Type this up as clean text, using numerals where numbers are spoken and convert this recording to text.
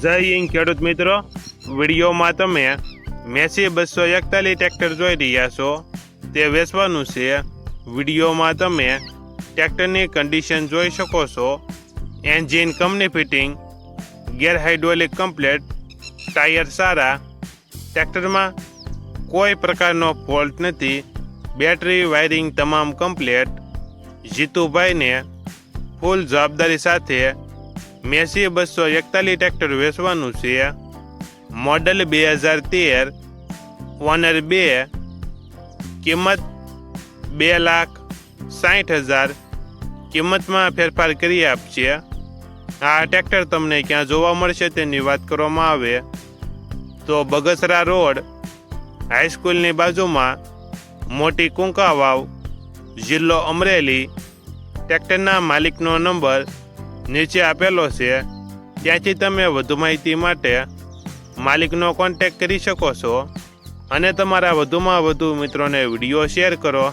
જય હિન્દ ખેડૂત મિત્રો, વિડીયોમાં તમે મેસી 241 ટ્રેક્ટર જોઈ રહ્યા છો તે વેચવાનું છે। વિડીયોમાં તમે ટ્રેક્ટરની કન્ડિશન જોઈ શકો છો। Engine company fitting, gear hydraulic complete, tyre સારા, ટ્રેક્ટરમાં કોઈ પ્રકારનો ફોલ્ટ નથી, બેટરી વાયરિંગ તમામ કમ્પ્લેટ। જીતુભાઈને ફૂલ જવાબદારી સાથે મેસી 241 ટ્રેક્ટર વેચવાનું છે। મોડલ 2013, ઓનર 2, કિંમત 2,60,000, કિંમતમાં ફેરફાર કરી આપશે। આ ટ્રેક્ટર તમને ક્યાં જોવા મળશે તેની વાત કરવામાં આવે તો બગસરા રોડ, હાઈસ્કૂલની બાજુમાં, મોટી કુંકા વાવ, જિલ્લો અમરેલી। ટ્રેક્ટરના માલિકનો નંબર નીચે આપેલો છે, ત્યાંથી તમે વધુ માહિતી માટે માલિકનો કોન્ટેક્ટ કરી શકો છો અને તમારા વધુમાં વધુ મિત્રોને વિડીયો શેર કરો।